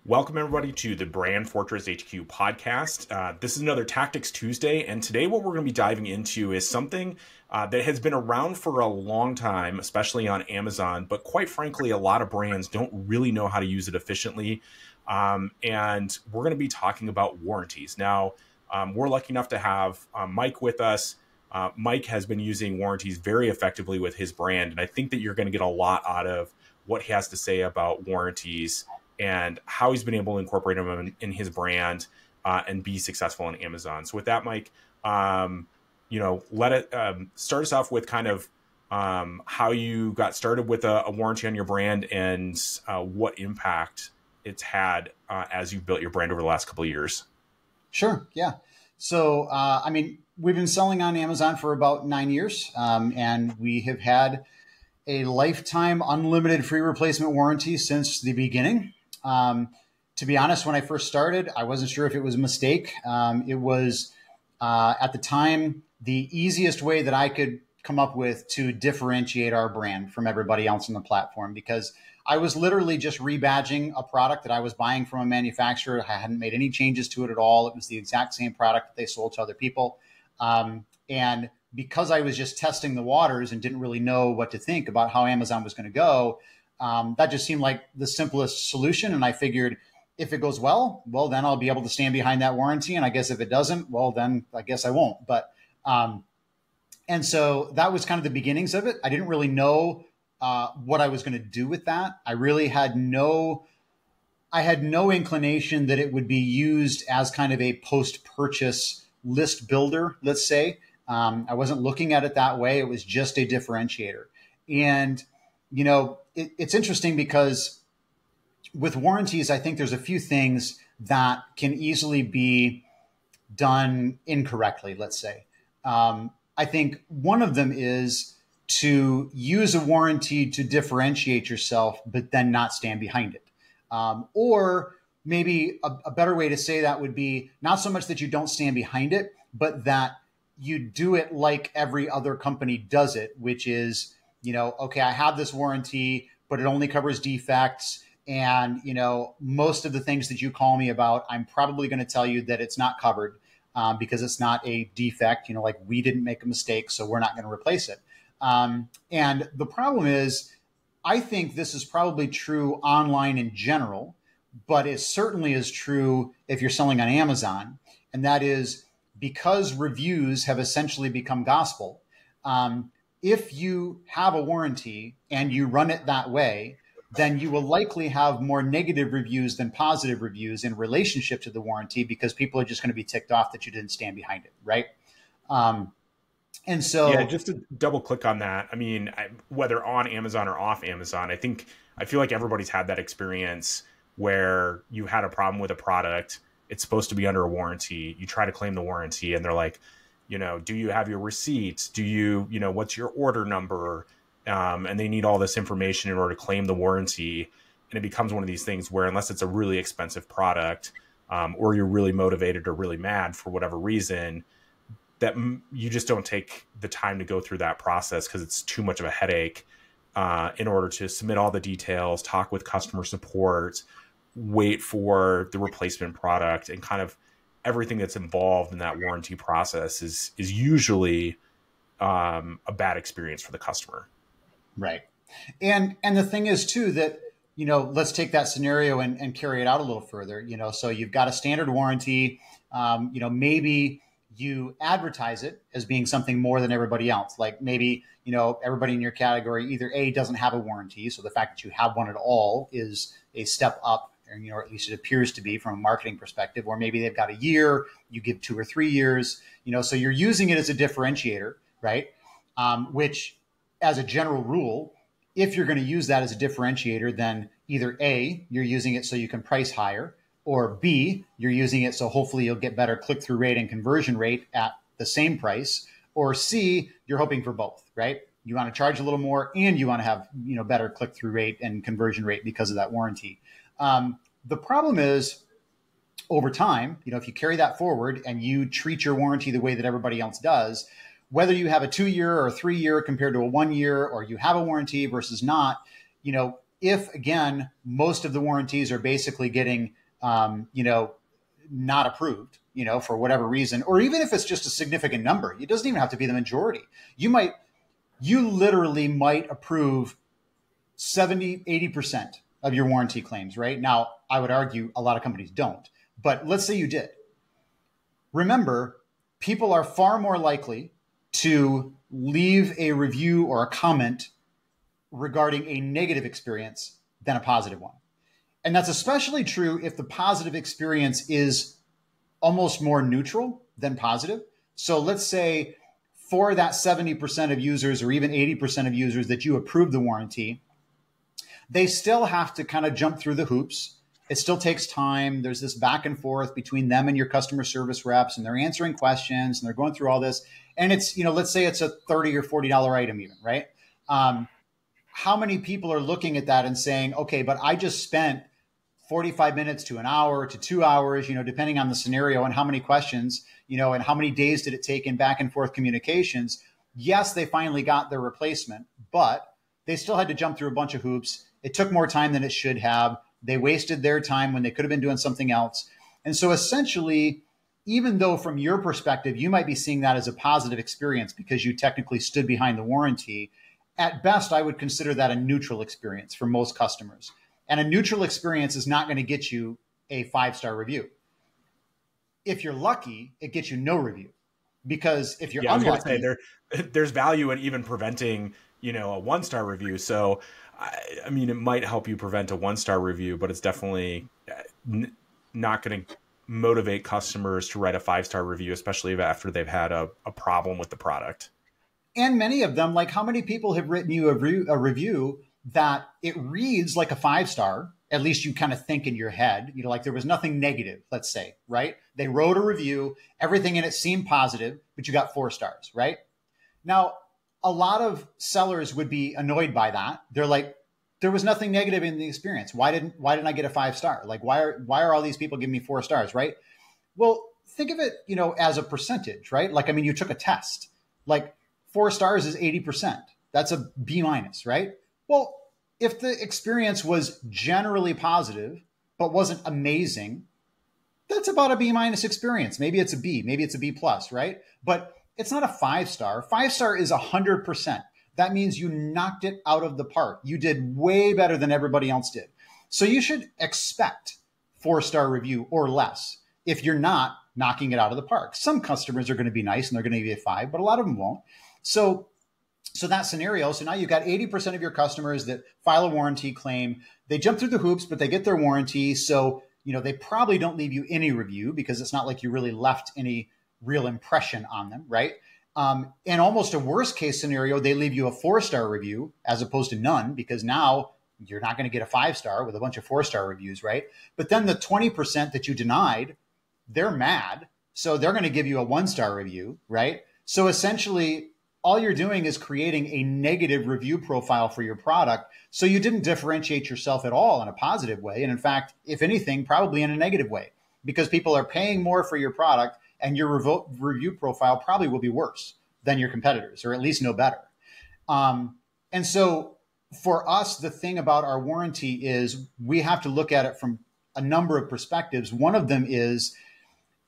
Welcome, everybody, to the Brand Fortress HQ podcast. This is another Tactics Tuesday, and today what we're going to be diving into is something that has been around for a long time, especially on Amazon, but quite frankly, a lot of brands don't really know how to use it efficiently. And we're going to be talking about warranties. Now, we're lucky enough to have Mike with us. Mike has been using warranties very effectively with his brand, and I think that you're going to get a lot out of what he has to say about warranties and how he's been able to incorporate them in his brand and be successful on Amazon. So with that, Mike, let it start us off with kind of how you got started with a warranty on your brand and what impact it's had as you've built your brand over the last couple of years. Sure. Yeah. So, we've been selling on Amazon for about 9 years, and we have had a lifetime unlimited free replacement warranty since the beginning. To be honest, when I first started, I wasn't sure if it was a mistake. It was, at the time, the easiest way that I could come up with to differentiate our brand from everybody else on the platform, because I was literally just rebadging a product that I was buying from a manufacturer. I hadn't made any changes to it at all. It was the exact same product that they sold to other people. And because I was just testing the waters and didn't really know what to think about how Amazon was going to go, that just seemed like the simplest solution. And I figured if it goes well, then I'll be able to stand behind that warranty. And I guess if it doesn't, then I guess I won't. But and so that was kind of the beginnings of it. I didn't really know what I was going to do with that. I really had no inclination that it would be used as kind of a post-purchase list builder, let's say. I wasn't looking at it that way. It was just a differentiator. And, it's interesting because with warranties, I think there's a few things that can easily be done incorrectly, let's say. I think one of them is to use a warranty to differentiate yourself, but then not stand behind it. Or maybe a better way to say that would be not so much that you don't stand behind it, but that you do it like every other company does it, which is, okay, I have this warranty, but it only covers defects. And, most of the things that you call me about, I'm probably going to tell you that it's not covered because it's not a defect, like we didn't make a mistake, so we're not going to replace it. And the problem is, I think this is probably true online in general, but it certainly is true if you're selling on Amazon. And that is because reviews have essentially become gospel. If you have a warranty and you run it that way, then you will likely have more negative reviews than positive reviews in relationship to the warranty, because people are just going to be ticked off that you didn't stand behind it, right? And so, yeah, just to double click on that. I mean, whether on Amazon or off Amazon, I feel like everybody's had that experience where you had a problem with a product. It's supposed to be under a warranty. You try to claim the warranty and they're like, do you have your receipts? Do you, what's your order number? And they need all this information in order to claim the warranty. And it becomes one of these things where unless it's a really expensive product, or you're really motivated or really mad for whatever reason, that you just don't take the time to go through that process because it's too much of a headache in order to submit all the details, talk with customer support, wait for the replacement product, and kind of everything that's involved in that warranty process is usually a bad experience for the customer. Right. And the thing is too, that, let's take that scenario and carry it out a little further, so you've got a standard warranty, maybe you advertise it as being something more than everybody else. Like maybe, everybody in your category either A, doesn't have a warranty. So the fact that you have one at all is a step up, or at least it appears to be from a marketing perspective, or maybe they've got a year, you give 2 or 3 years, so you're using it as a differentiator, right? Which as a general rule, if you're going to use that as a differentiator, then either A, you're using it so you can price higher, or B, you're using it so hopefully you'll get better click-through rate and conversion rate at the same price, or C, you're hoping for both, right? You want to charge a little more and you want to have, better click-through rate and conversion rate because of that warranty. The problem is over time, if you carry that forward and you treat your warranty the way that everybody else does, whether you have a 2-year or a 3-year compared to a 1 year, or you have a warranty versus not, if, again, most of the warranties are basically getting, not approved, for whatever reason, or even if it's just a significant number, it doesn't even have to be the majority. You literally might approve 70, 80% of your warranty claims, right? Now, I would argue a lot of companies don't, but let's say you did. Remember, people are far more likely to leave a review or a comment regarding a negative experience than a positive one. And that's especially true if the positive experience is almost more neutral than positive. So let's say for that 70% of users or even 80% of users that you approve the warranty, they still have to kind of jump through the hoops. It still takes time. There's this back and forth between them and your customer service reps, and they're answering questions and they're going through all this. And it's, let's say it's a $30 or $40 item even, right? How many people are looking at that and saying, okay, but I just spent 45 minutes to an hour to 2 hours, depending on the scenario and how many questions, and how many days did it take in back and forth communications. Yes, they finally got their replacement, but they still had to jump through a bunch of hoops. It took more time than it should have. They wasted their time when they could have been doing something else. And so essentially, even though from your perspective, you might be seeing that as a positive experience because you technically stood behind the warranty, at best, I would consider that a neutral experience for most customers. And a neutral experience is not going to get you a 5-star review. If you're lucky, it gets you no review. Because if you're unlucky, I was gonna say, there's value in even preventing, a 1-star review. So, I mean, it might help you prevent a 1-star review, but it's definitely not going to motivate customers to write a 5-star review, especially after they've had a problem with the product. And many of them, like how many people have written you a review that it reads like a 5-star, at least you kind of think in your head, like there was nothing negative, let's say, right? They wrote a review, everything in it seemed positive, but you got 4 stars, right? Now, a lot of sellers would be annoyed by that. They're like, there was nothing negative in the experience. Why didn't I get a 5-star? Like, why are all these people giving me 4 stars, right? Well, think of it, as a percentage, right? Like, I mean, you took a test, like 4 stars is 80%. That's a B-, right? Well, if the experience was generally positive, but wasn't amazing, that's about a B- experience. Maybe it's a B, maybe it's a B+, right? But it's not a 5-star. 5-star is 100%. That means you knocked it out of the park. You did way better than everybody else did. So you should expect 4-star review or less if you're not knocking it out of the park. Some customers are going to be nice and they're going to give you a 5, but a lot of them won't. So that scenario, so now you've got 80% of your customers that file a warranty claim. They jump through the hoops, but they get their warranty. So, they probably don't leave you any review because it's not like you really left any real impression on them, right? In almost a worst case scenario, they leave you a 4-star review as opposed to none, because now you're not going to get a 5-star with a bunch of 4-star reviews, right? But then the 20% that you denied, they're mad. So they're going to give you a 1-star review, right? So essentially, all you're doing is creating a negative review profile for your product. So you didn't differentiate yourself at all in a positive way. And in fact, if anything, probably in a negative way, because people are paying more for your product and your review profile probably will be worse than your competitors, or at least no better. And so for us, the thing about our warranty is we have to look at it from a number of perspectives. One of them is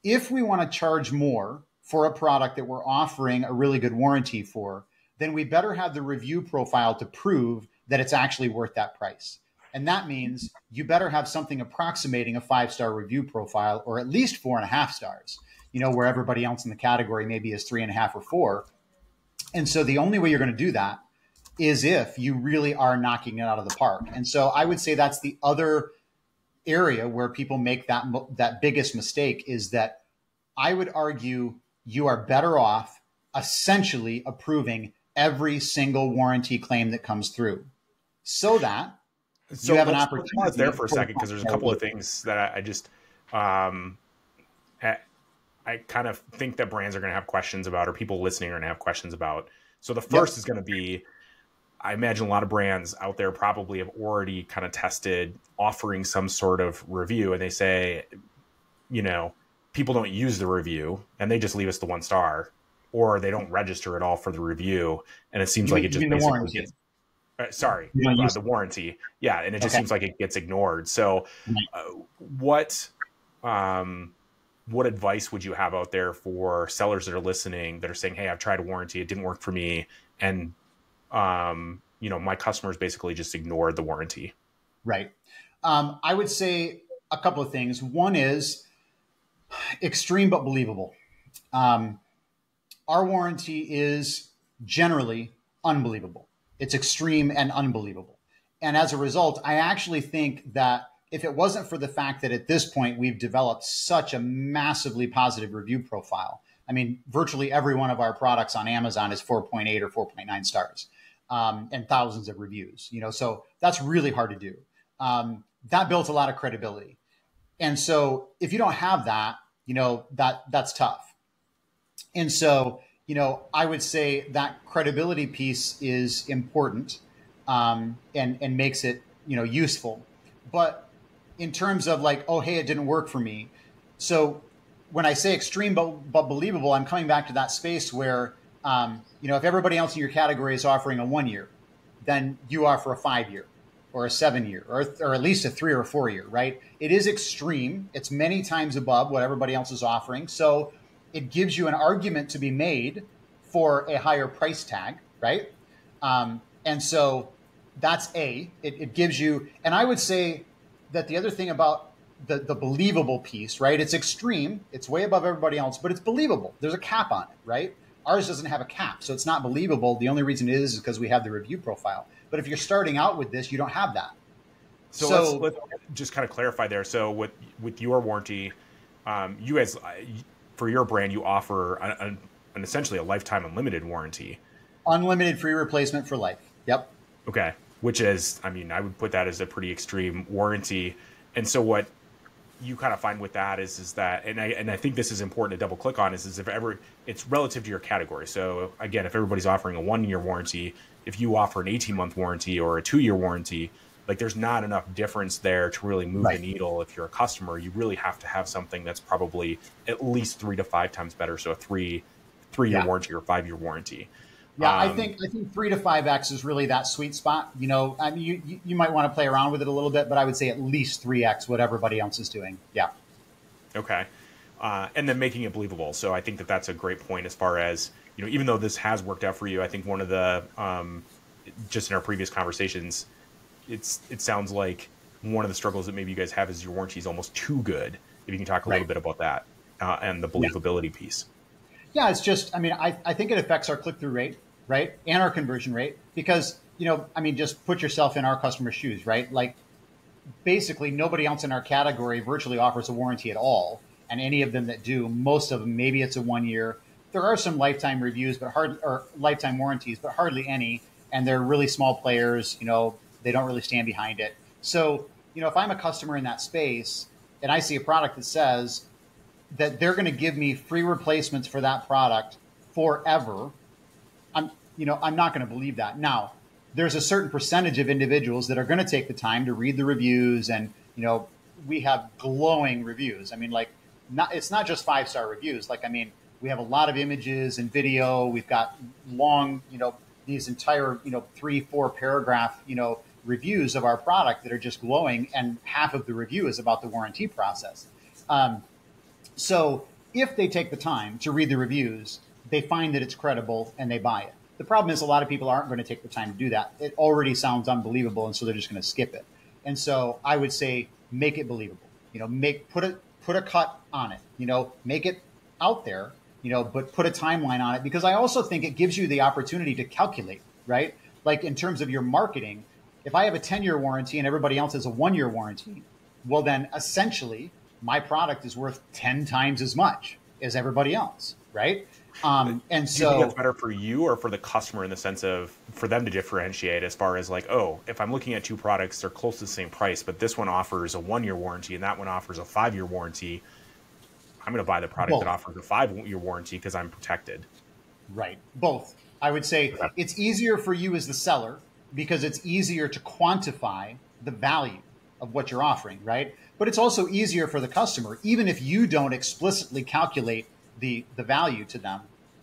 if we want to charge more for a product that we're offering a really good warranty for, then we better have the review profile to prove that it's actually worth that price. And that means you better have something approximating a 5-star review profile, or at least 4.5 stars, where everybody else in the category maybe is 3.5 or 4. And so the only way you're going to do that is if you really are knocking it out of the park. And so I would say that's the other area where people make that biggest mistake, is that I would argue you are better off essentially approving every single warranty claim that comes through, so that you have an opportunity. Pause there for a second, because there's a couple of things that I just I kind of think that brands are going to have questions about, or people listening are going to have questions about. So the first is going to be, I imagine a lot of brands out there probably have already kind of tested offering some sort of review, and they say, people don't use the review and they just leave us the 1-star, or they don't register at all for the review. And it seems like it just basically gets, sorry, You don't use the warranty. Yeah, and it just Okay. seems like it gets ignored. So, Right. uh, what what advice would you have out there for sellers that are listening that are saying, "Hey, I've tried a warranty, it didn't work for me," and my customers basically just ignored the warranty? Right. I would say a couple of things. One is extreme but believable. Um, our warranty is generally unbelievable. It's extreme and unbelievable. And as a result, I actually think that if it wasn't for the fact that at this point we've developed such a massively positive review profile, I mean, virtually every one of our products on Amazon is 4.8 or 4.9 stars, and thousands of reviews. So that's really hard to do. That builds a lot of credibility. And so if you don't have that, that's tough. And so, I would say that credibility piece is important, and makes it, useful. But in terms of like, oh, hey, it didn't work for me. So when I say extreme but believable, I'm coming back to that space where, if everybody else in your category is offering a 1 year, then you offer a 5 year or a 7 year or at least a 3 or a 4 year, right? It is extreme. It's many times above what everybody else is offering. So it gives you an argument to be made for a higher price tag, right? And so that's it gives you, and I would say that the other thing about the believable piece, right? It's extreme. It's way above everybody else, but it's believable. There's a cap on it, right? Ours doesn't have a cap, so it's not believable. The only reason it is because we have the review profile. But if you're starting out with this, you don't have that. So let's just kind of clarify there. So with your warranty, you guys, for your brand, you offer an essentially a lifetime unlimited warranty. Unlimited free replacement for life. Yep. Okay. Which is, I mean, I would put that as a pretty extreme warranty. And so what you kind of find with that is that, and I think this is important to double click on, is if ever it's relative to your category. So again, if everybody's offering a 1 year warranty, if you offer an 18-month warranty or a 2 year warranty, like there's not enough difference there to really move the needle. If you're a customer, you really have to have something that's probably at least 3 to 5 times better. So a three-year warranty or 5 year warranty. Yeah, I think 3 to 5x is really that sweet spot. I mean, you might want to play around with it a little bit, but I would say at least 3x what everybody else is doing. Yeah. Okay. And then making it believable. So I think that that's a great point as far as, even though this has worked out for you, I think one of the, just in our previous conversations, it sounds like one of the struggles that maybe you guys have is your warranty is almost too good. If you can talk a little bit about that and the believability piece. Yeah, it's just, I mean, I think it affects our click-through rate, right? And our conversion rate because, I mean, just put yourself in our customer's shoes, right? Like basically nobody else in our category virtually offers a warranty at all. And any of them that do, most of them, maybe it's a 1 year. There are some lifetime reviews, or lifetime warranties, but hardly any. And they're really small players, they don't really stand behind it. So, if I'm a customer in that space and I see a product that says that they're going to give me free replacements for that product forever, I'm not going to believe that. Now, there's a certain percentage of individuals that are going to take the time to read the reviews, and we have glowing reviews. I mean, it's not just 5-star reviews. We have a lot of images and video. We've got long, these entire 3-4 paragraph reviews of our product that are just glowing, and half of the review is about the warranty process. So if they take the time to read the reviews, they find that it's credible and they buy it. The problem is a lot of people aren't going to take the time to do that. It already sounds unbelievable, and so they're just going to skip it. And so I would say make it believable. Put a cut on it. Make it out there. But put a timeline on it, because I also think it gives you the opportunity to calculate, right? Like in terms of your marketing, if I have a 10-year warranty and everybody else has a 1 year warranty, well then essentially my product is worth 10 times as much as everybody else, right? And so, do you think that's better for you or for the customer in the sense of for them to differentiate as far as like, oh, if I'm looking at two products, they're close to the same price, but this one offers a 1 year warranty and that one offers a 5 year warranty, I'm going to buy the product that offers a 5 year warranty because I'm protected. Right. Both. I would say it's easier for you as the seller because it's easier to quantify the value of what you're offering, right? But it's also easier for the customer. Even if you don't explicitly calculate the value to them,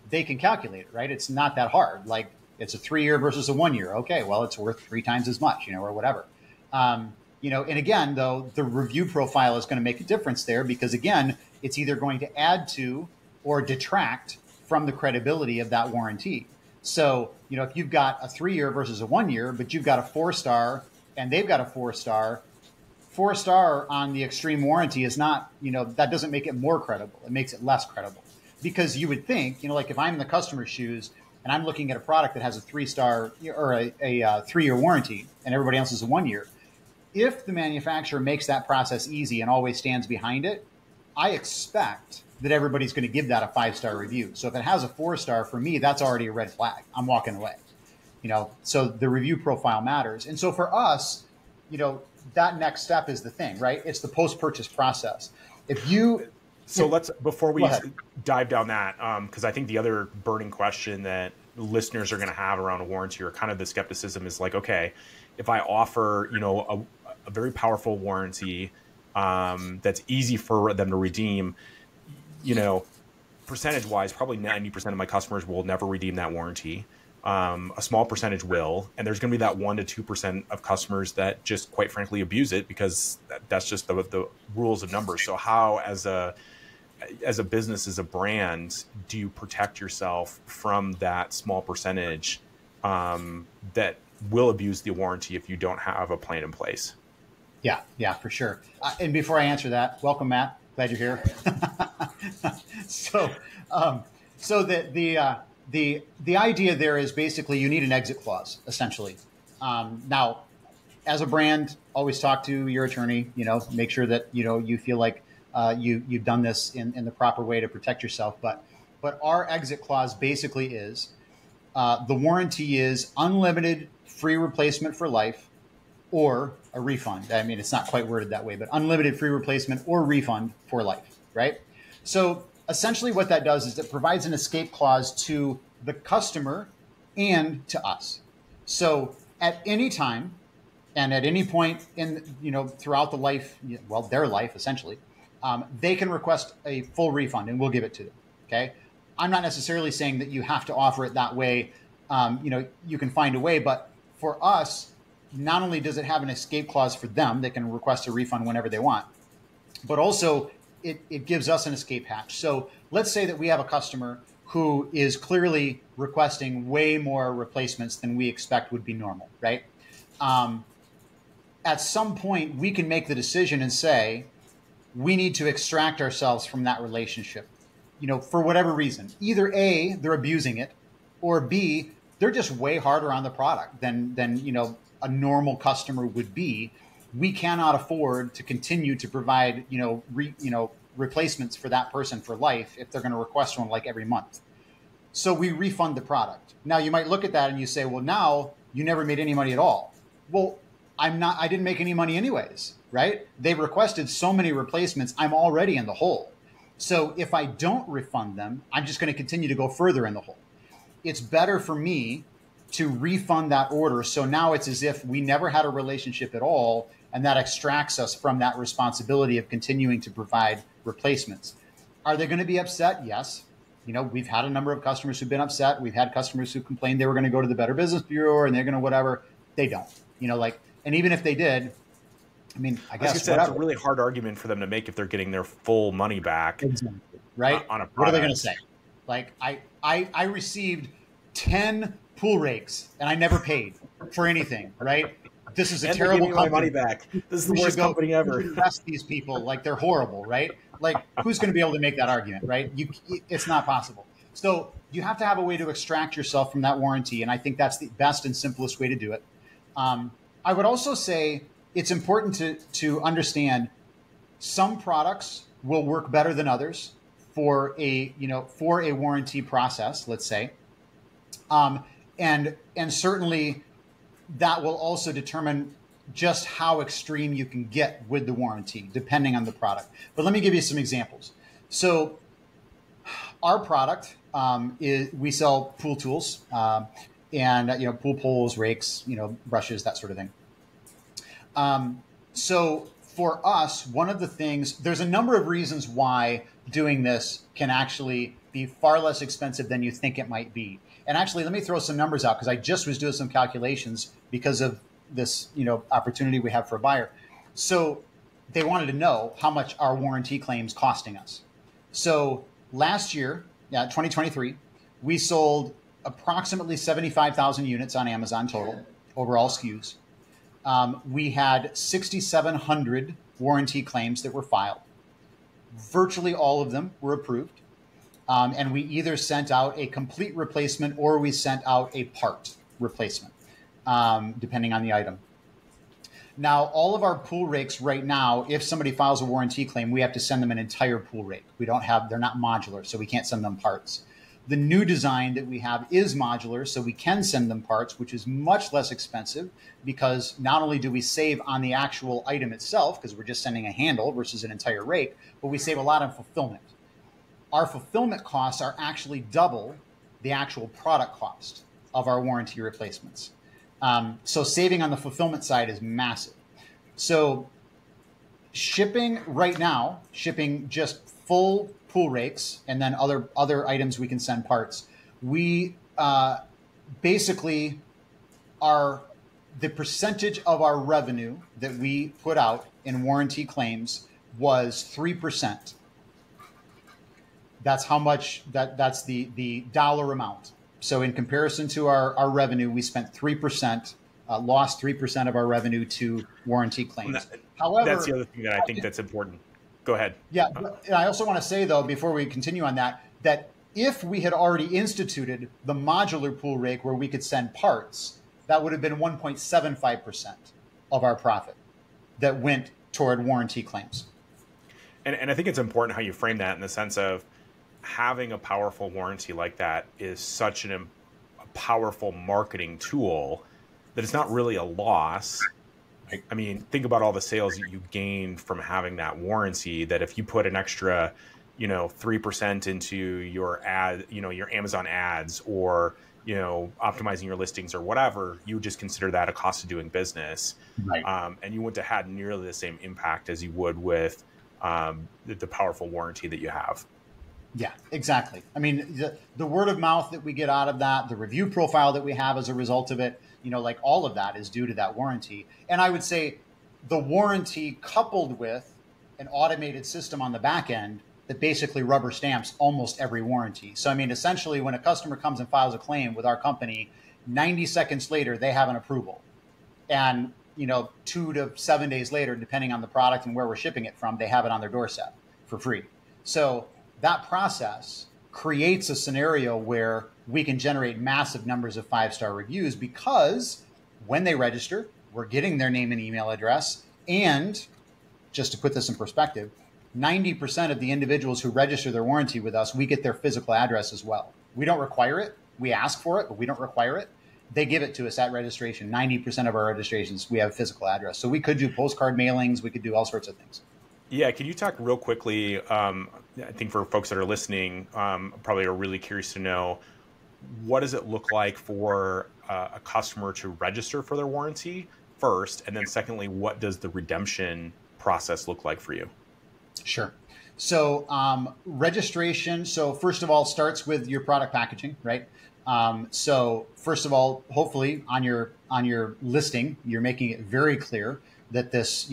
they can calculate it, right? It's not that hard. Like It's a 3-year versus a 1-year. Okay, well, it's worth 3 times as much, or whatever. And again, though, the review profile is going to make a difference there because, again, it's either going to add to or detract from the credibility of that warranty. So, if you've got a 3-year versus a 1-year, but you've got a 4-star and they've got a 4-star, 4-star on the extreme warranty is not, that doesn't make it more credible. It makes it less credible because you would think, like if I'm in the customer's shoes and I'm looking at a product that has a 3-star or a 3-year warranty and everybody else is a 1-year, if the manufacturer makes that process easy and always stands behind it, I expect that everybody's going to give that a 5-star review. So if it has a 4-star, for me, that's already a red flag. I'm walking away. So the review profile matters. And so for us, that next step is the thing, right? It's the post-purchase process. Before we dive down that, because I think the other burning question that listeners are going to have around a warranty or kind of the skepticism is like, okay, if I offer, a very powerful warranty that's easy for them to redeem, percentage-wise, probably 90% of my customers will never redeem that warranty. A small percentage will, and there's going to be that 1% to 2% of customers that just, quite frankly, abuse it because that's just the rules of numbers. So how, as a business, as a brand, do you protect yourself from that small percentage that will abuse the warranty if you don't have a plan in place? Yeah, for sure. And before I answer that, welcome, Matt. Glad you're here. So the idea there is basically you need an exit clause, essentially. Now, as a brand, always talk to your attorney. Make sure that you feel like you've done this in the proper way to protect yourself. But our exit clause basically is the warranty is unlimited free replacement for life or a refund. I mean, it's not quite worded that way, but unlimited free replacement or refund for life, right? So essentially what that does is it provides an escape clause to the customer and to us. So at any time and at any point in, throughout the life, their life essentially, they can request a full refund and we'll give it to them. Okay. I'm not necessarily saying that you have to offer it that way. You can find a way, but for us, not only does it have an escape clause for them, they can request a refund whenever they want, but also it gives us an escape hatch. So let's say that we have a customer who is clearly requesting way more replacements than we expect would be normal, right? At some point, we can make the decision and say, we need to extract ourselves from that relationship, for whatever reason. Either A, they're abusing it, or B, they're just way harder on the product than a normal customer would be. We cannot afford to continue to provide, replacements for that person for life if they're going to request one like every month. So we refund the product. Now you might look at that and you say, well, now you never made any money at all. Well, I didn't make any money anyways, right? They requested so many replacements. I'm already in the hole. So if I don't refund them, I'm just going to continue to go further in the hole. It's better for me to refund that order. So now it's as if we never had a relationship at all, and that extracts us from that responsibility of continuing to provide replacements. Are they going to be upset? Yes. We've had a number of customers who've been upset. We've had customers who complained they were going to go to the Better Business Bureau and they're going to whatever. They don't. And even if they did, I guess that's a really hard argument for them to make if they're getting their full money back. Exactly. Right? On a product. What are they going to say? Like, I received 10 pool rakes and I never paid for anything, right? This is a terrible company. My money back. This is the worst company ever. Invest these people like they're horrible, right? Like, who's going to be able to make that argument, right? It's not possible. So you have to have a way to extract yourself from that warranty, and I think that's the best and simplest way to do it. I would also say it's important to understand some products will work better than others for a warranty process, let's say, and certainly that will also determine just how extreme you can get with the warranty, depending on the product. But let me give you some examples. So our product is, we sell pool tools and pool poles, rakes, brushes, that sort of thing. So for us, one of the things, there's a number of reasons why doing this can actually be far less expensive than you think it might be. And actually, let me throw some numbers out because I just was doing some calculations because of this, opportunity we have for a buyer. So they wanted to know how much our warranty claims costing us. So last year, 2023, we sold approximately 75,000 units on Amazon total, overall SKUs. We had 6,700 warranty claims that were filed. Virtually all of them were approved. And we either sent out a complete replacement or we sent out a part replacement, depending on the item. Now, all of our pool rakes right now, if somebody files a warranty claim, we have to send them an entire pool rake. They're not modular, so we can't send them parts. The new design that we have is modular, so we can send them parts, which is much less expensive because not only do we save on the actual item itself, because we're just sending a handle versus an entire rake, but we save a lot on fulfillment. Our fulfillment costs are actually double the actual product cost of our warranty replacements. So saving on the fulfillment side is massive. So shipping right now, shipping just full pool rakes and then other items we can send parts. We basically are the percentage of our revenue that we put out in warranty claims was 3%. That's how much that's the dollar amount. So in comparison to our revenue, we spent 3%, lost 3% of our revenue to warranty claims. However, that's the other thing that I think that's important. Go ahead. Yeah. And I also want to say, though, before we continue on that if we had already instituted the modular pool rake where we could send parts, that would have been 1.75% of our profit that went toward warranty claims. And I think it's important how you frame that in the sense of having a powerful warranty like that is such a powerful marketing tool that it's not really a loss. I mean, think about all the sales that you gain from having that warranty, that if you put an extra, 3% into your ad, your Amazon ads or, optimizing your listings or whatever, you would just consider that a cost of doing business. Right. And you wouldn't have had nearly the same impact as you would with the powerful warranty that you have. Yeah, exactly. I mean, the word of mouth that we get out of that, the review profile that we have as a result of it, all of that is due to that warranty. And I would say the warranty coupled with an automated system on the back end that basically rubber stamps almost every warranty. So, I mean, essentially when a customer comes and files a claim with our company, 90 seconds later, they have an approval. And, 2 to 7 days later, depending on the product and where we're shipping it from, they have it on their doorstep for free. So that process creates a scenario where we can generate massive numbers of 5-star reviews because when they register, we're getting their name and email address. And just to put this in perspective, 90% of the individuals who register their warranty with us, we get their physical address as well. We don't require it. We ask for it, but we don't require it. They give it to us at registration. 90% of our registrations, we have a physical address. So we could do postcard mailings. We could do all sorts of things. Yeah, can you talk real quickly, I think for folks that are listening, probably are really curious to know, what does it look like for a customer to register for their warranty first? And then secondly, what does the redemption process look like for you? Sure. So registration, so first of all, starts with your product packaging, right? So first of all, hopefully on your listing, you're making it very clear that this,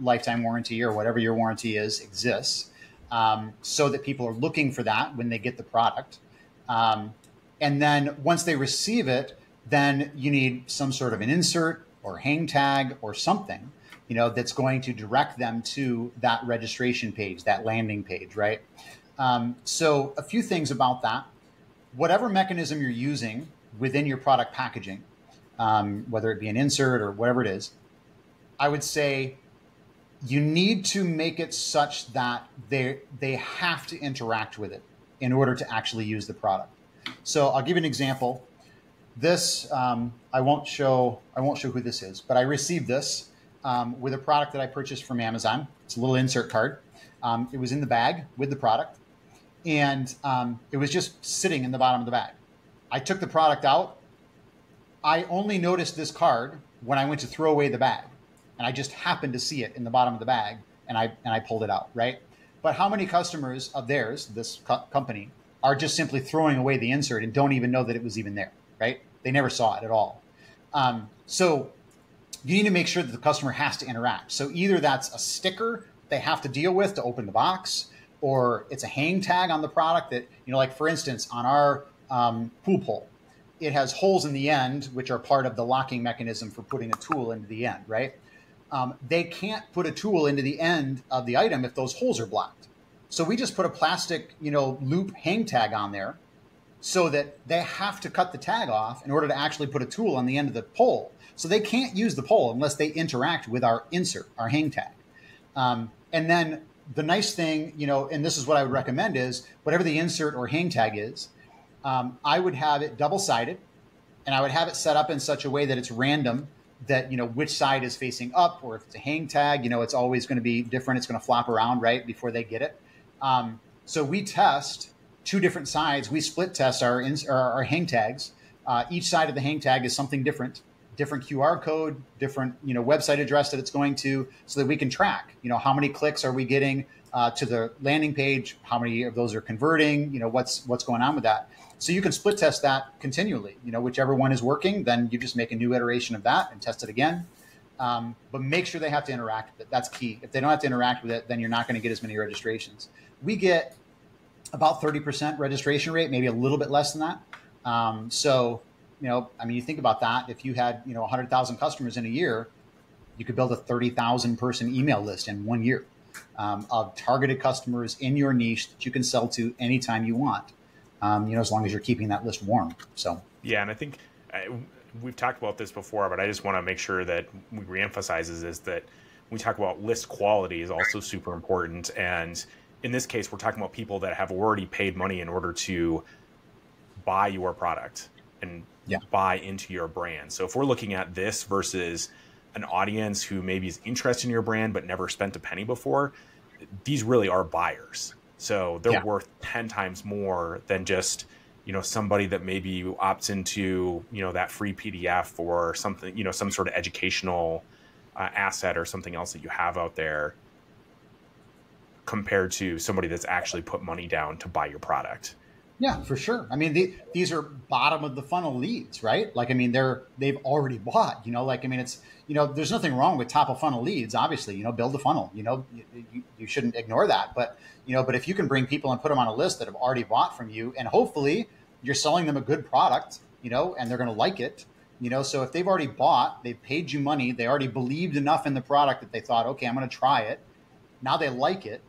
lifetime warranty or whatever your warranty is exists, so that people are looking for that when they get the product. And then once they receive it, then you need some sort of an insert or hang tag or something, that's going to direct them to that registration page, that landing page, right? So a few things about that. Whatever mechanism you're using within your product packaging, whether it be an insert or whatever it is, I would say you need to make it such that they have to interact with it in order to actually use the product. So I'll give you an example. This I won't show who this is, but I received this with a product that I purchased from Amazon. It's a little insert card. It was in the bag with the product, and it was just sitting in the bottom of the bag. I took the product out. I only noticed this card when I went to throw away the bag. And I just happened to see it in the bottom of the bag, and I pulled it out, right? But how many customers of theirs, this company, are just simply throwing away the insert and don't even know that it was even there, right? They never saw it at all. So you need to make sure that the customer has to interact. So either that's a sticker they have to deal with to open the box, or it's a hang tag on the product that, like for instance, on our pool pole, it has holes in the end, which are part of the locking mechanism for putting a tool into the end, right? They can't put a tool into the end of the item if those holes are blocked. So we just put a plastic, loop hang tag on there so that they have to cut the tag off in order to actually put a tool on the end of the pole. So they can't use the pole unless they interact with our insert, our hang tag. And then the nice thing, and this is what I would recommend, is whatever the insert or hang tag is, I would have it double-sided, and I would have it set up in such a way that it's random, that, which side is facing up, or if it's a hang tag, it's always going to be different. It's going to flop around right before they get it. So we test two different sides. We split test our hang tags. Each side of the hang tag is something different QR code, different, website address that it's going to, so that we can track, how many clicks are we getting to the landing page, how many of those are converting, what's going on with that. So you can split test that continually, whichever one is working, then you just make a new iteration of that and test it again. But make sure they have to interact with it. That's key. If they don't have to interact with it, then you're not going to get as many registrations. We get about 30% registration rate, maybe a little bit less than that. So, you think about that. If you had, 100,000 customers in a year, you could build a 30,000 person email list in 1 year of targeted customers in your niche that you can sell to anytime you want. As long as you're keeping that list warm. So yeah, and I think we've talked about this before, but I just want to make sure that we reemphasize is that we talk about list quality is also super important. And in this case, we're talking about people that have already paid money in order to buy your product and buy into your brand. So if we're looking at this versus an audience who maybe is interested in your brand but never spent a penny before, these really are buyers. So they're worth 10 times more than just, somebody that maybe opts into, that free PDF or something, some sort of educational asset or something else that you have out there, compared to somebody that's actually put money down to buy your product. Yeah, for sure. These are bottom of the funnel leads, right? They've already bought, it's, there's nothing wrong with top of funnel leads, obviously, build a funnel, you shouldn't ignore that. But if you can bring people and put them on a list that have already bought from you, and hopefully you're selling them a good product, and they're going to like it, so if they've already bought, they've paid you money, they already believed enough in the product that they thought, okay, I'm going to try it. Now they like it,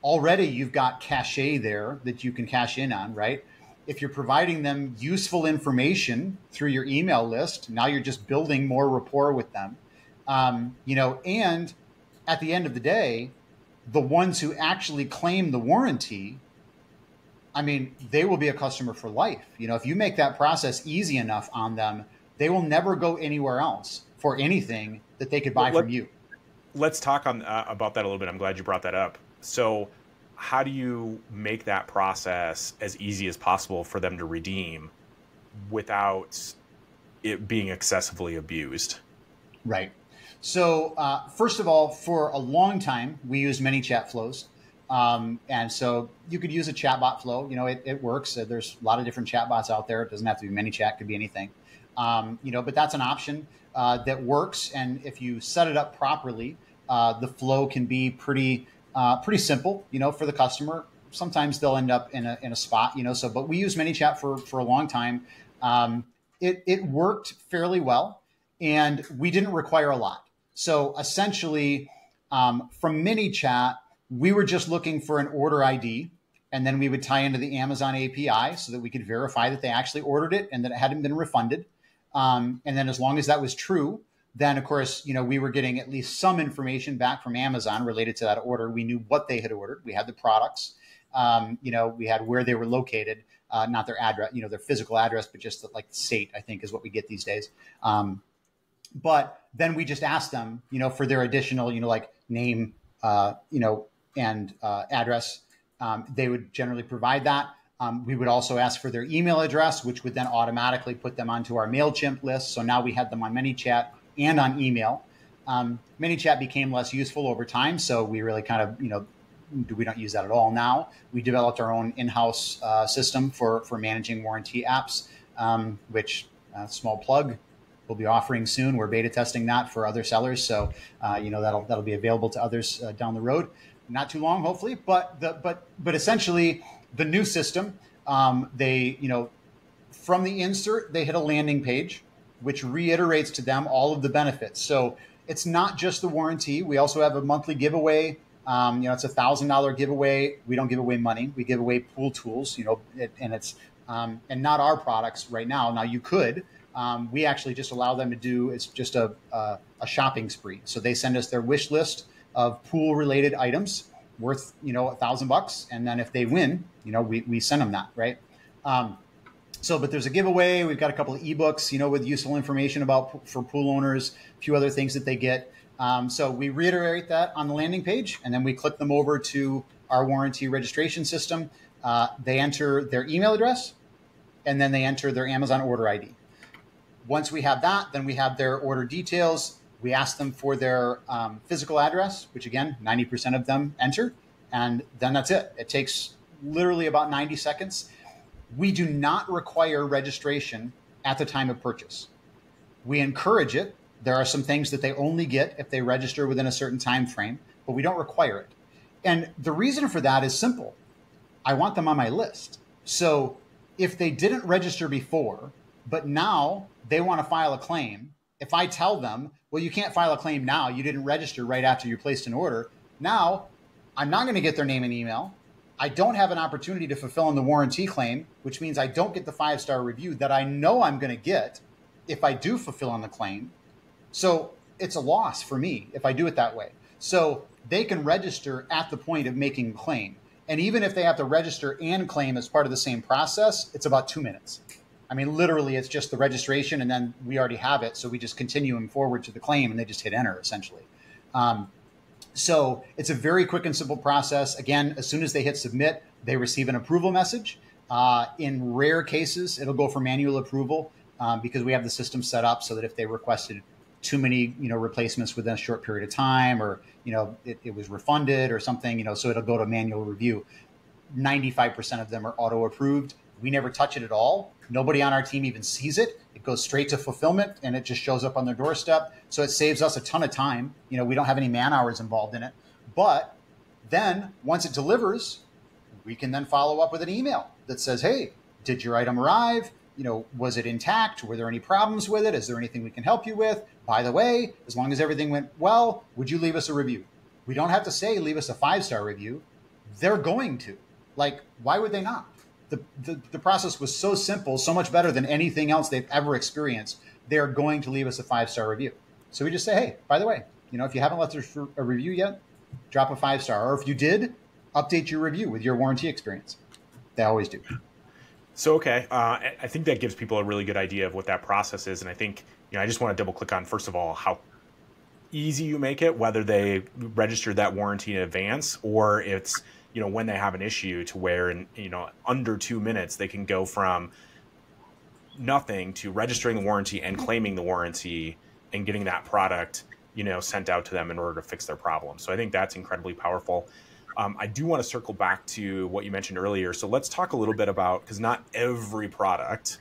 already you've got cachet there that you can cash in on, right? If you're providing them useful information through your email list, now you're just building more rapport with them. And at the end of the day, the ones who actually claim the warranty, they will be a customer for life. If you make that process easy enough on them, they will never go anywhere else for anything that they could buy from you. Let's talk about that a little bit. I'm glad you brought that up. So how do you make that process as easy as possible for them to redeem without it being excessively abused? Right. So first of all, for a long time, we used many chat flows. And so you could use a chatbot flow. It works. There's a lot of different chatbots out there. It doesn't have to be ManyChat, it could be anything. But that's an option that works. And if you set it up properly, the flow can be pretty simple, for the customer. Sometimes they'll end up in a spot, but we use ManyChat for a long time. It worked fairly well, and we didn't require a lot. So essentially, from ManyChat, we were just looking for an order ID, and then we would tie into the Amazon API so that we could verify that they actually ordered it and that it hadn't been refunded. And then as long as that was true, then of course, we were getting at least some information back from Amazon related to that order. We knew what they had ordered. We had the products, we had where they were located, not their address, their physical address, but just the state, I think is what we get these days. But then we just asked them, for their additional, name, and address. They would generally provide that. We would also ask for their email address, which would then automatically put them onto our MailChimp list. So now we had them on ManyChat and on email. ManyChat became less useful over time. So we really kind of, we don't use that at all now. We developed our own in-house system for managing warranty apps, which small plug, we'll be offering soon. We're beta testing that for other sellers, so that'll be available to others down the road. Not too long, hopefully. But essentially, the new system, they from the insert they hit a landing page, which reiterates to them all of the benefits. So it's not just the warranty. We also have a monthly giveaway. It's $1,000 giveaway. We don't give away money. We give away pool tools. And it's and not our products right now. Now you could. We actually just allow them to do. It's just a shopping spree. So they send us their wish list of pool related items worth $1,000, and then if they win, we send them that, right? But there's a giveaway. We've got a couple of ebooks, with useful information for pool owners, a few other things that they get. So we reiterate that on the landing page, and then we click them over to our warranty registration system. They enter their email address, and then they enter their Amazon order ID. Once we have that, then we have their order details. We ask them for their physical address, which again, 90% of them enter, and then that's it. It takes literally about 90 seconds. We do not require registration at the time of purchase. We encourage it. There are some things that they only get if they register within a certain time frame, but we don't require it. And the reason for that is simple. I want them on my list. So if they didn't register before, but now they want to file a claim, if I tell them, well, you can't file a claim now, you didn't register right after you placed an order, now I'm not going to get their name and email. I don't have an opportunity to fulfill on the warranty claim, which means I don't get the 5-star review that I know I'm going to get if I do fulfill on the claim. So it's a loss for me if I do it that way. So they can register at the point of making a claim. And even if they have to register and claim as part of the same process, it's about 2 minutes. I mean, literally, it's just the registration, and then we already have it. So we just continue them forward to the claim, and they just hit enter, essentially. So it's a very quick and simple process. Again, as soon as they hit submit, they receive an approval message. In rare cases, it'll go for manual approval because we have the system set up so that if they requested too many, replacements within a short period of time, or, it was refunded or something, so it'll go to manual review. 95% of them are auto approved. We never touch it at all. Nobody on our team even sees it. It goes straight to fulfillment, and it just shows up on their doorstep. So it saves us a ton of time. We don't have any man hours involved in it. But then once it delivers, we can then follow up with an email that says, hey, did your item arrive? Was it intact? Were there any problems with it? Is there anything we can help you with? By the way, as long as everything went well, would you leave us a review? We don't have to say, leave us a 5-star review. They're going to. Why would they not? The process was so simple, so much better than anything else they've ever experienced. They're going to leave us a 5-star review. So we just say, hey, by the way, if you haven't left us a review yet, drop a 5-star. Or if you did, update your review with your warranty experience. They always do. So, okay. I think that gives people a really good idea of what that process is. And I think, I just want to double click on, first of all, how easy you make it, whether they registered that warranty in advance or it's, when they have an issue to where in, under 2 minutes, they can go from nothing to registering the warranty and claiming the warranty and getting that product, sent out to them in order to fix their problem. So I think that's incredibly powerful. I do want to circle back to what you mentioned earlier. So let's talk a little bit about, because not every product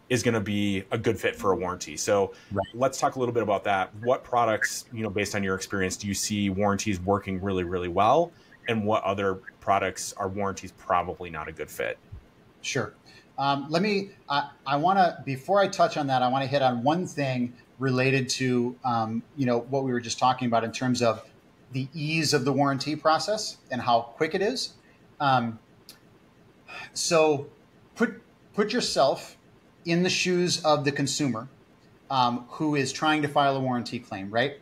is going to be a good fit for a warranty. So Let's talk a little bit about that. What products, based on your experience, do you see warranties working really, really well? And what other products are warranties probably not a good fit? Sure. I want to, before I touch on that, I want to hit on one thing related to, what we were just talking about in terms of the ease of the warranty process and how quick it is. So put yourself in the shoes of the consumer who is trying to file a warranty claim, right?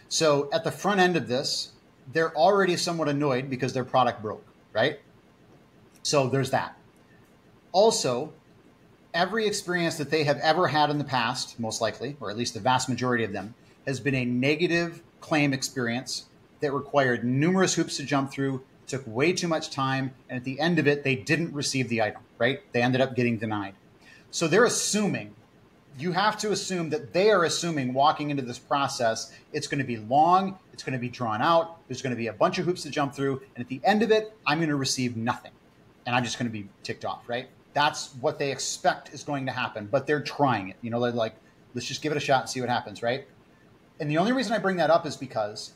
So at the front end of this, they're already somewhat annoyed because their product broke, right? So there's that. Also, every experience that they have ever had in the past, most likely, or at least the vast majority of them, has been a negative claim experience that required numerous hoops to jump through, took way too much time, and at the end of it, they didn't receive the item, right? They ended up getting denied. So they're assuming you have to assume that they are assuming walking into this process, it's going to be long, it's going to be drawn out, there's going to be a bunch of hoops to jump through, and at the end of it, I'm going to receive nothing. And I'm just going to be ticked off, right? That's what they expect is going to happen, but they're trying it. They're like, let's just give it a shot and see what happens, right? And the only reason I bring that up is because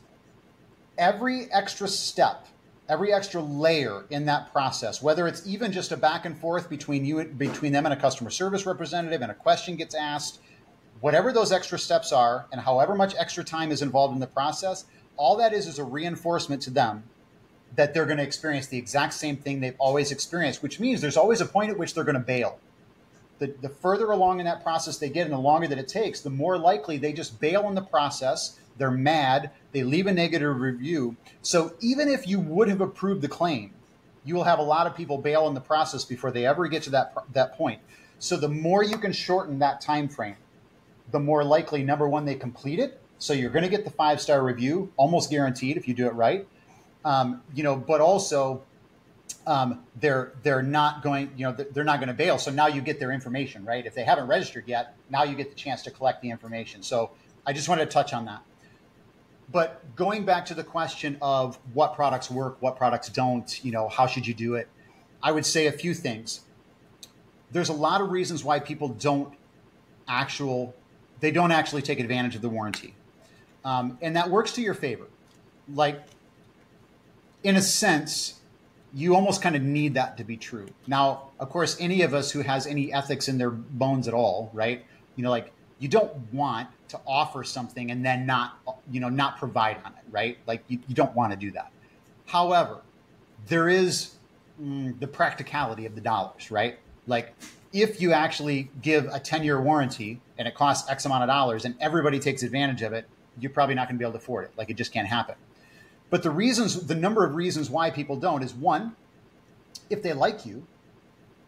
every extra step, every extra layer in that process, whether it's even just a back and forth between them and a customer service representative and a question gets asked, whatever those extra steps are and however much extra time is involved in the process, all that is a reinforcement to them that they're going to experience the exact same thing they've always experienced, which means there's always a point at which they're going to bail. The further along in that process they get and the longer that it takes, the more likely they just bail in the process. They're mad. They leave a negative review. So even if you would have approved the claim, you will have a lot of people bail in the process before they ever get to that point. So the more you can shorten that time frame, the more likely, number one, they complete it. So you're going to get the 5-star review, almost guaranteed if you do it right. But also they're not going to bail. So now you get their information, right? If they haven't registered yet, now you get the chance to collect the information. So I just wanted to touch on that. But going back to the question of what products work, what products don't, how should you do it? I would say a few things. There's a lot of reasons why people don't actually take advantage of the warranty. And that works to your favor. Like, in a sense, you almost kind of need that to be true. Now, of course, any of us who has any ethics in their bones at all, right? You don't want to offer something and then not provide on it, right? Like you don't want to do that. However, there is the practicality of the dollars, right? Like if you actually give a 10-year warranty and it costs X amount of dollars and everybody takes advantage of it, you're probably not going to be able to afford it. Like it just can't happen. But the number of reasons why people don't is one, if they like you,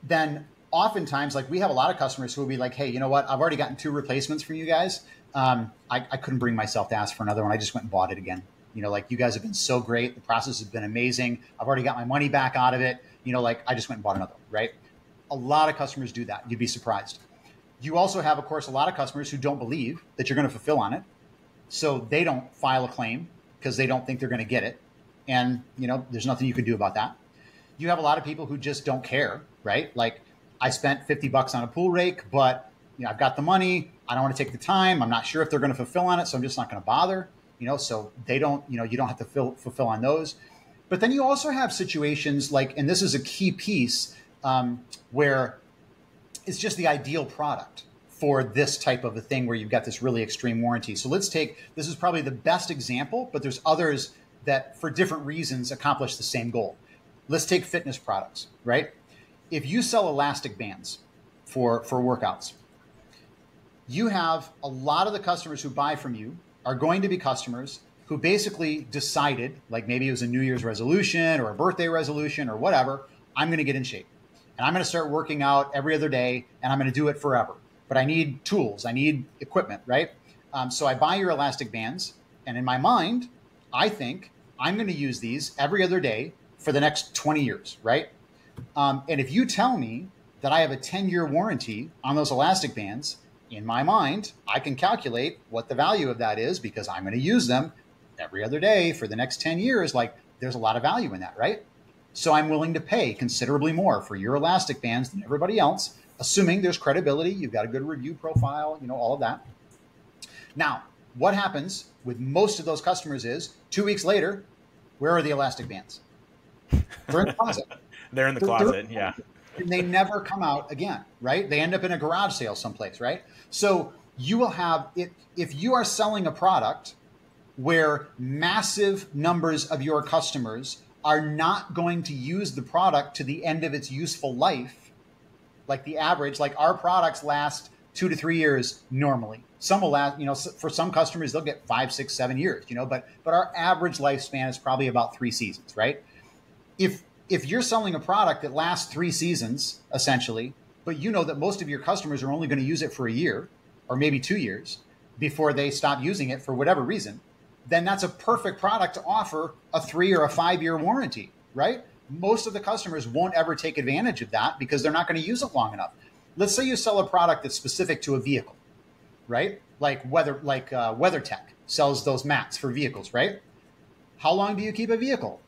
then oftentimes, like we have a lot of customers who will be like, hey, you know what? I've already gotten 2 replacements for you guys. I couldn't bring myself to ask for another one. I just went and bought it again. Like you guys have been so great. The process has been amazing. I've already got my money back out of it. I just went and bought another one, right? A lot of customers do that. You'd be surprised. You also have, of course, a lot of customers who don't believe that you're going to fulfill on it. So they don't file a claim because they don't think they're going to get it. And, there's nothing you can do about that. You have a lot of people who just don't care, right? Like I spent $50 on a pool rake, but I've got the money. I don't want to take the time. I'm not sure if they're going to fulfill on it. So I'm just not going to bother, so they don't, you don't have to fulfill on those. But then you also have situations like, and this is a key piece where it's just the ideal product for this type of a thing where you've got this really extreme warranty. So this is probably the best example, but there's others that for different reasons accomplish the same goal. Let's take fitness products, right? If you sell elastic bands for workouts, you have a lot of the customers who buy from you are going to be customers who basically decided, like maybe it was a New Year's resolution or a birthday resolution or whatever, I'm going to get in shape and I'm going to start working out every other day and I'm going to do it forever. But I need tools, I need equipment, right? So I buy your elastic bands and in my mind, I think I'm going to use these every other day for the next 20 years, right? And if you tell me that I have a 10-year warranty on those elastic bands, in my mind, I can calculate what the value of that is because I'm going to use them every other day for the next 10 years. Like there's a lot of value in that, right? So I'm willing to pay considerably more for your elastic bands than everybody else, assuming there's credibility, you've got a good review profile, all of that. Now, what happens with most of those customers is 2 weeks later, where are the elastic bands? They're in the closet. They're in the closet, yeah. And they never come out again, right? They end up in a garage sale someplace, right? So you will have, if you are selling a product where massive numbers of your customers are not going to use the product to the end of its useful life, like the average, like our products last 2 to 3 years normally. Some will last, for some customers, they'll get 5, 6, 7 years, but our average lifespan is probably about 3 seasons, right? If you're selling a product that lasts 3 seasons, essentially, but you know that most of your customers are only going to use it for a year or maybe 2 years before they stop using it for whatever reason, then that's a perfect product to offer a 3 or a 5-year warranty, right? Most of the customers won't ever take advantage of that because they're not going to use it long enough. Let's say you sell a product that's specific to a vehicle, right? Like WeatherTech sells those mats for vehicles, right? How long do you keep a vehicle?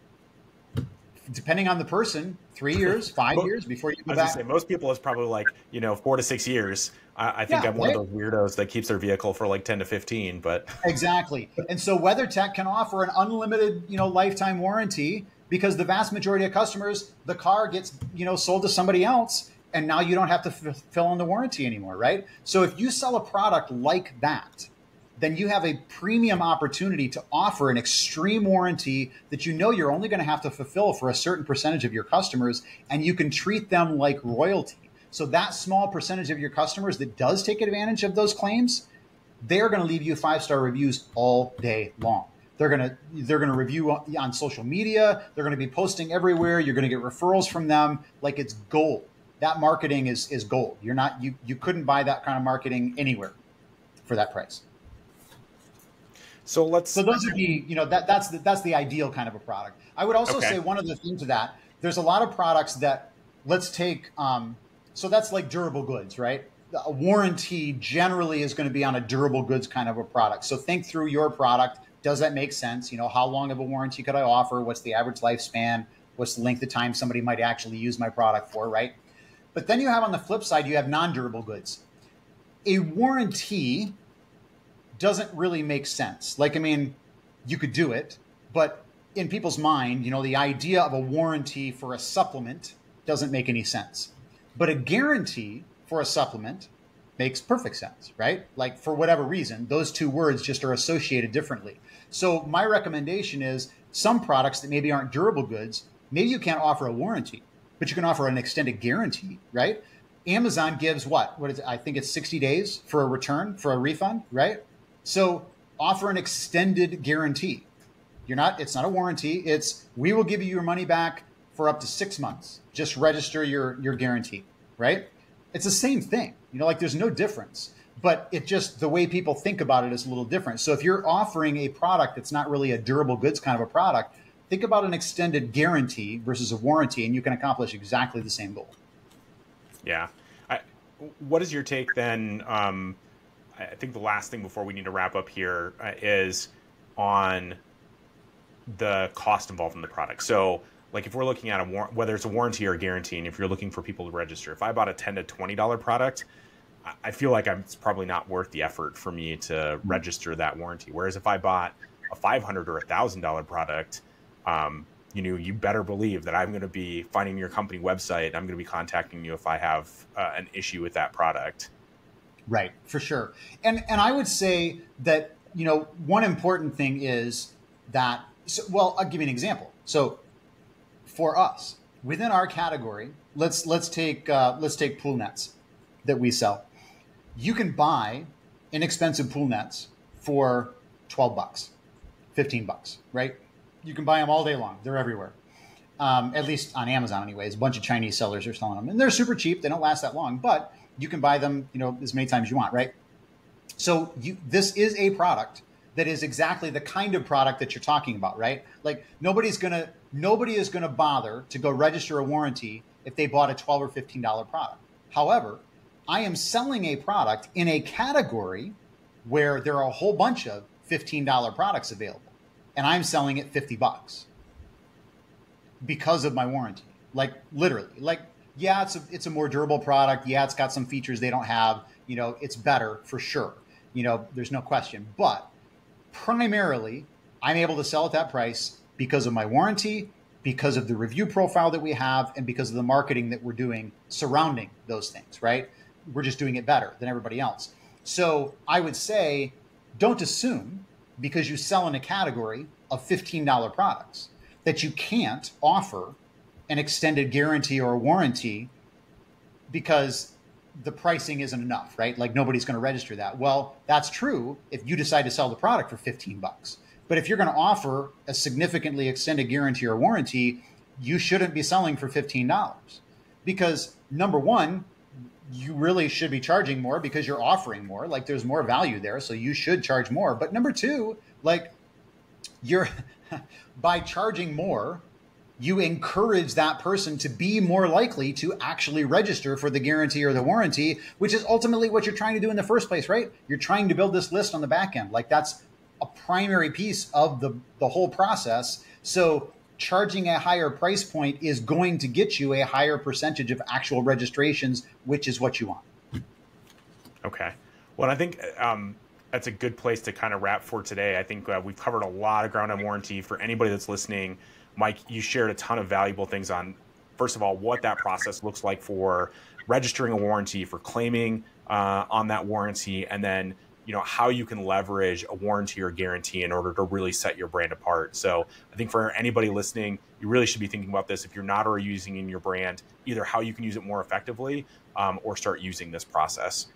Depending on the person, 3 years, 5 years before you I go was gonna say back. most people is probably like 4 to 6 years. I think Yeah, I'm one of right. those weirdos that keeps their vehicle for like 10 to 15. But Exactly. And so WeatherTech can offer an unlimited, lifetime warranty because the vast majority of customers, the car gets, sold to somebody else and now you don't have to fill in the warranty anymore, right? So if you sell a product like that, then you have a premium opportunity to offer an extreme warranty that you're only going to have to fulfill for a certain percentage of your customers, and you can treat them like royalty. So that small percentage of your customers that does take advantage of those claims, they're going to leave you 5-star reviews all day long. They're going to review on social media. They're going to be posting everywhere. You're going to get referrals from them like it's gold. That marketing is gold. You couldn't buy that kind of marketing anywhere for that price. so So let's those would be, that's the ideal kind of a product. I would also okay. say one other thing to that. There's a lot of products that let's take. So that's like durable goods, right? A warranty generally is going to be on a durable goods kind of a product. So think through your product. Does that make sense? How long of a warranty could I offer? What's the average lifespan? What's the length of time somebody might actually use my product for, right? But then you have on the flip side, you have non-durable goods. A warranty doesn't really make sense. Like, I mean, you could do it, but in people's mind, the idea of a warranty for a supplement doesn't make any sense. But a guarantee for a supplement makes perfect sense, right? Like, for whatever reason, those two words just are associated differently. So my recommendation is some products that maybe aren't durable goods, maybe you can't offer a warranty, but you can offer an extended guarantee, right? Amazon gives what is it? I think it's 60 days for a return, for a refund, right? So offer an extended guarantee. It's not a warranty. It's, we will give you your money back for up to 6 months. Just register your guarantee, right? It's the same thing. Like, there's no difference, but it just, the way people think about it is a little different. So if you're offering a product that's not really a durable goods kind of a product, think about an extended guarantee versus a warranty, and you can accomplish exactly the same goal. Yeah. What is your take then? I think the last thing before we need to wrap up here is on the cost involved in the product. So, like, if we're looking at whether it's a warranty or a guarantee, and if you're looking for people to register, if I bought a $10 to $20 product, I feel like it's probably not worth the effort for me to register that warranty. Whereas if I bought a $500 or $1,000 product, you better believe that I'm going to be finding your company website. I'm going to be contacting you if I have an issue with that product. Right, for sure. And I would say that, one important thing is that, well, I'll give you an example. So for us, within our category, let's take pool nets that we sell. You can buy inexpensive pool nets for $12, $15, right? You can buy them all day long. They're everywhere. At least on Amazon anyways. A bunch of Chinese sellers are selling them. And they're super cheap. They don't last that long, but you can buy them, as many times as you want, right? So this is a product that is exactly the kind of product that you're talking about, right? Like, nobody is going to bother to go register a warranty if they bought a $12 or $15 product. However, I am selling a product in a category where there are a whole bunch of $15 products available, and I'm selling it $50 because of my warranty. Like, literally, like, yeah, it's a more durable product. Yeah, it's got some features they don't have. It's better for sure. There's no question. But primarily, I'm able to sell at that price because of my warranty, because of the review profile that we have, and because of the marketing that we're doing surrounding those things, right? We're just doing it better than everybody else. So I would say, don't assume because you sell in a category of $15 products that you can't offer an extended guarantee or a warranty because the pricing isn't enough, right? Like, nobody's going to register that. Well, that's true if you decide to sell the product for $15. But if you're going to offer a significantly extended guarantee or warranty, you shouldn't be selling for $15 because, number one, you really should be charging more because you're offering more. Like, there's more value there, so you should charge more. But number two, like, you're by charging more, you encourage that person to be more likely to actually register for the guarantee or the warranty, which is ultimately what you're trying to do in the first place, right? You're trying to build this list on the back end. Like that's a primary piece of the whole process. So charging a higher price point is going to get you a higher percentage of actual registrations, which is what you want. Okay. Well, I think that's a good place to kind of wrap for today. I think we've covered a lot of ground on warranty. For anybody that's listening, Mike, you shared a ton of valuable things on, first of all, what that process looks like for registering a warranty, for claiming on that warranty, and then how you can leverage a warranty or guarantee in order to really set your brand apart. So I think for anybody listening, you really should be thinking about this. If you're not already using in your brand, either how you can use it more effectively or start using this process.